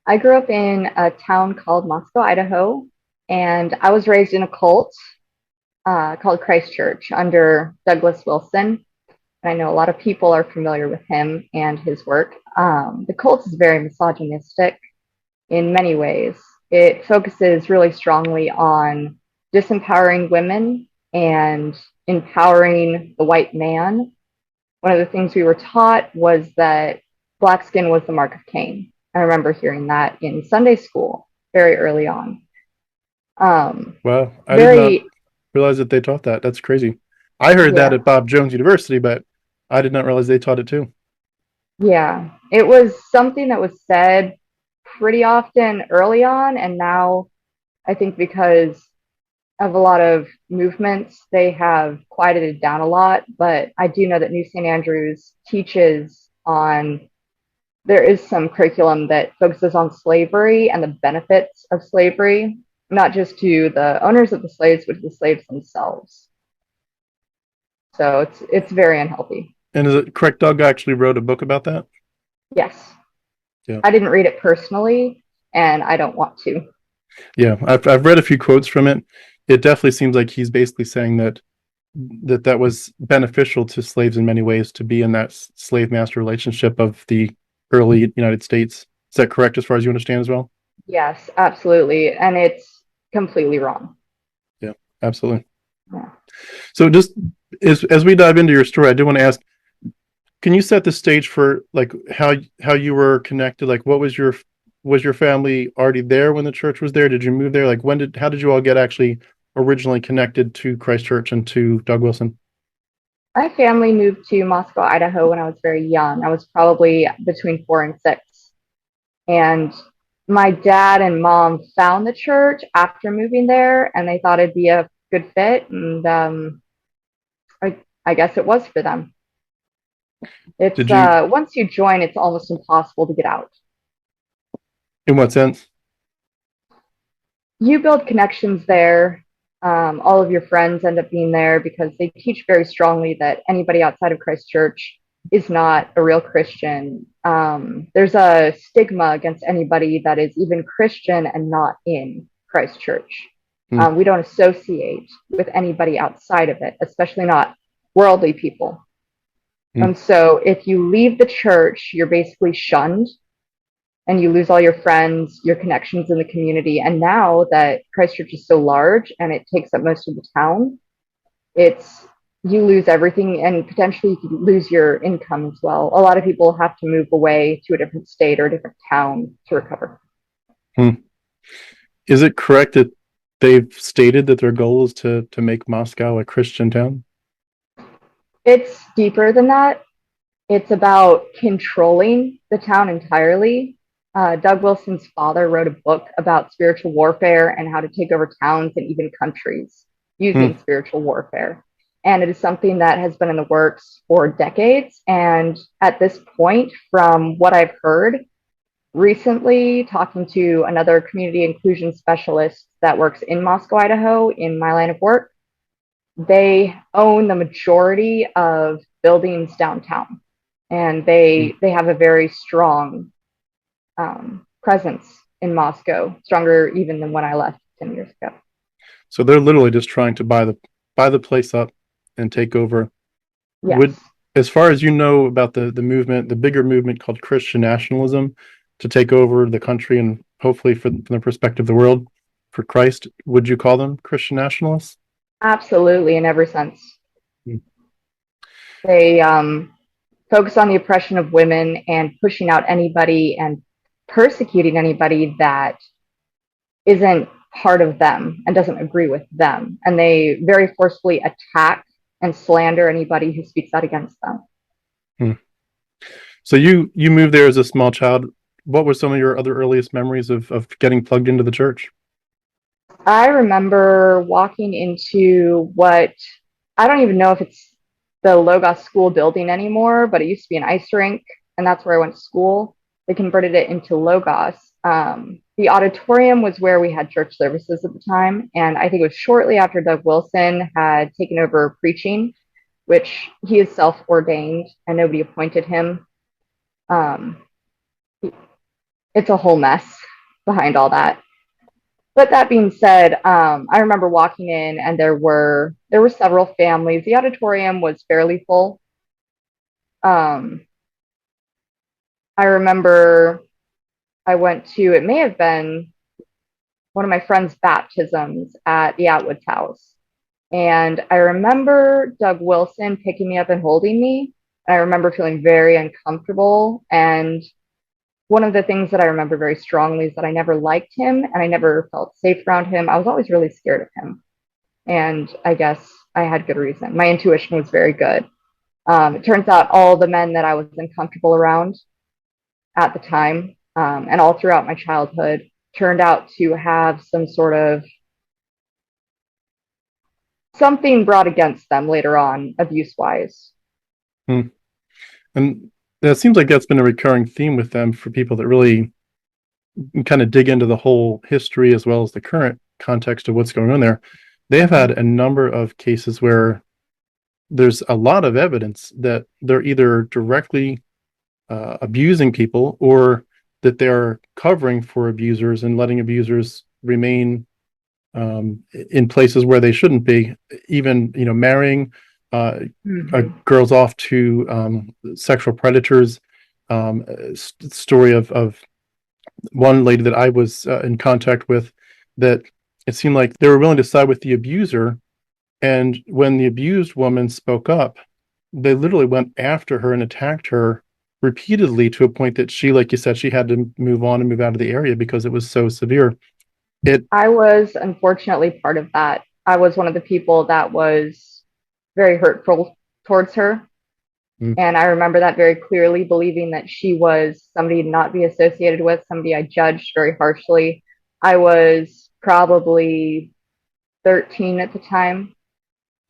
I grew up in a town called Moscow, Idaho, and I was raised in a cult called Christ Church under Douglas Wilson. And I know a lot of people are familiar with him and his work. The cult is very misogynistic in many ways. It focuses really strongly on disempowering women and empowering the white man. One of the things we were taught was that black skin was the mark of Cain. I remember hearing that in Sunday school very early on. Um, Wow, I did not very, realize that they taught that. That's crazy. I heard that yeah, at Bob Jones University, but I did not realize they taught it too. yeah. It was something that was said pretty often early on, and now I think because of a lot of movements, they have quieted it down a lot. But I do know that New St. Andrews teaches on there is some curriculum that focuses on slavery and the benefits of slavery, not just to the owners of the slaves, but to the slaves themselves. So it's very unhealthy. And is it correct? Doug actually wrote a book about that. Yes, Yeah, I didn't read it personally, and I don't want to. yeah. I've read a few quotes from it. It definitely seems like he's basically saying that that was beneficial to slaves in many ways to be in that slave master relationship of the early United States. Is that correct as far as you understand as well? Yes, absolutely, and it's completely wrong. Yeah, absolutely. Yeah. So just as we dive into your story, I do want to ask, can you set the stage for like how you were connected? Like what was your family already there when the church was there? Did you move there? Like when did how did you all get actually originally connected to Christ Church and to Doug Wilson? My family moved to Moscow, Idaho when I was very young. I was probably between 4 and 6. And my dad and mom found the church after moving there and they thought it'd be a good fit. And I guess it was for them. It's Did you once you join, it's almost impossible to get out. in what sense? You build connections there. All of your friends end up being there because they teach very strongly that anybody outside of Christ Church is not a real Christian. There's a stigma against anybody that is even Christian and not in Christ Church. Hmm, We don't associate with anybody outside of it, especially not worldly people. hmm. And so if you leave the church, you're basically shunned and you lose all your friends, your connections in the community. And now that Christchurch is so large and it takes up most of the town, it's you lose everything and potentially you could lose your income as well. A lot of people have to move away to a different state or a different town to recover. Hmm. Is it correct that they've stated that their goal is to make Moscow a Christian town? It's deeper than that. It's about controlling the town entirely. Doug Wilson's father wrote a book about spiritual warfare and how to take over towns and even countries Hmm. using spiritual warfare. And it is something that has been in the works for decades. And at this point, from what I've heard recently, talking to another community inclusion specialist that works in Moscow, Idaho, in my line of work, they own the majority of buildings downtown and Hmm. they have a very strong presence in Moscow, stronger even than when I left 10 years ago. So they're literally just trying to buy the place up and take over. Yes, Would as far as you know about the movement, the bigger movement called Christian nationalism to take over the country and hopefully from the perspective of the world for Christ, would you call them Christian nationalists? absolutely, in every sense. Hmm. They focus on the oppression of women and pushing out anybody and persecuting anybody that isn't part of them and doesn't agree with them. And they very forcefully attack and slander anybody who speaks out against them. Hmm. So you moved there as a small child. What were some of your other earliest memories of getting plugged into the church? I remember walking into what I don't even know if it's the Logos school building anymore, but it used to be an ice rink, and that's where I went to school. They converted it into Logos. The auditorium was where we had church services at the time, and I think it was shortly after Doug Wilson had taken over preaching, which he is self ordained and nobody appointed him. Um, it's a whole mess behind all that. But that being said, I remember walking in and there were several families. The auditorium was fairly full. Um, I remember I went to, it may have been one of my friend's baptisms at the Atwood's house. And I remember Doug Wilson picking me up and holding me. And I remember feeling very uncomfortable. And one of the things that I remember very strongly is that I never liked him and I never felt safe around him. I was always really scared of him. And I guess I had good reason. My intuition was very good. It turns out all the men that I was uncomfortable around at the time, and all throughout my childhood, turned out to have some sort of something brought against them later on, abuse wise. Hmm. And that seems like that's been a recurring theme with them for people that really kind of dig into the whole history as well as the current context of what's going on there. They have had a number of cases where there's a lot of evidence that they're either directly abusing people or that they're covering for abusers and letting abusers remain in places where they shouldn't be, even marrying girls off to sexual predators. Story of one lady that I was in contact with, that it seemed like they were willing to side with the abuser, and when the abused woman spoke up, they literally went after her and attacked her repeatedly, to a point that she, like you said, she had to move on and move out of the area because it was so severe. It I was unfortunately part of that. I was one of the people that was very hurtful towards her. mm, And I remember that very clearly, believing that she was somebody to not be associated with, somebody I judged very harshly. I was probably 13 at the time,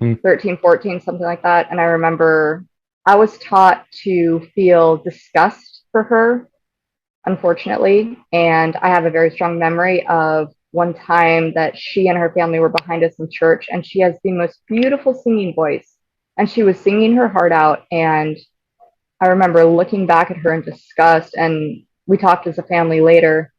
mm, 13, 14, something like that. And I remember I was taught to feel disgust for her, unfortunately. And I have a very strong memory of one time that she and her family were behind us in church, and she has the most beautiful singing voice. And she was singing her heart out. And I remember looking back at her in disgust. And we talked as a family later.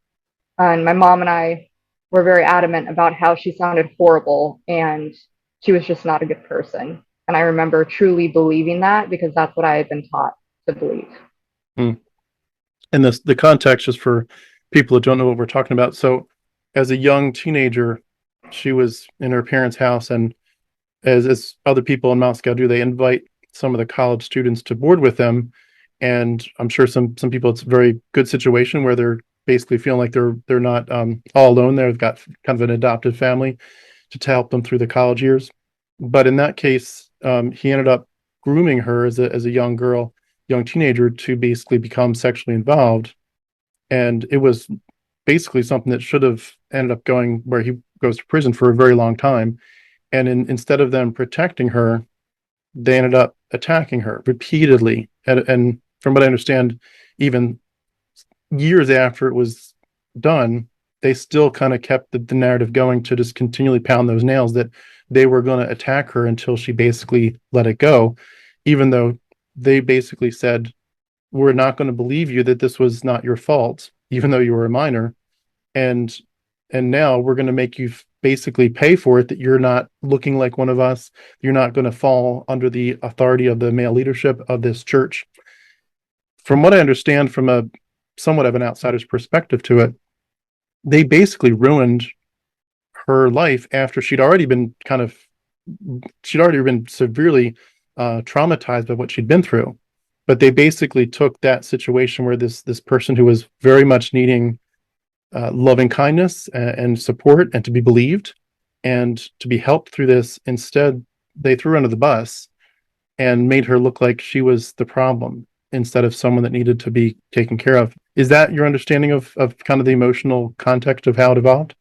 And my mom and I were very adamant about how she sounded horrible and she was just not a good person. And I remember truly believing that because that's what I had been taught to believe. mm. And this, the context, is for people that don't know what we're talking about. So as a young teenager, she was in her parents' house, and as other people in Moscow do, they invite some of the college students to board with them. And I'm sure some people, it's a very good situation where they're basically feeling like they're not all alone. They've got kind of an adopted family to help them through the college years. But in that case, he ended up grooming her as a young girl, young teenager, to basically become sexually involved. And it was basically something that should have ended up going where he goes to prison for a very long time. And instead of them protecting her, they ended up attacking her repeatedly. And from what I understand, even years after it was done, they still kind of kept the narrative going to just continually pound those nails that they were going to attack her until she basically let it go, even though they basically said, we're not going to believe you that this was not your fault, even though you were a minor. And and now we're going to make you basically pay for it, that you're not looking like one of us, you're not going to fall under the authority of the male leadership of this church. From what I understand, from a somewhat of an outsider's perspective to it, they basically ruined her life after she'd already been severely traumatized by what she'd been through. But they basically took that situation where this person who was very much needing loving kindness and support and to be believed and to be helped through this, instead they threw her under the bus and made her look like she was the problem instead of someone that needed to be taken care of. Is that your understanding of kind of the emotional context of how it evolved?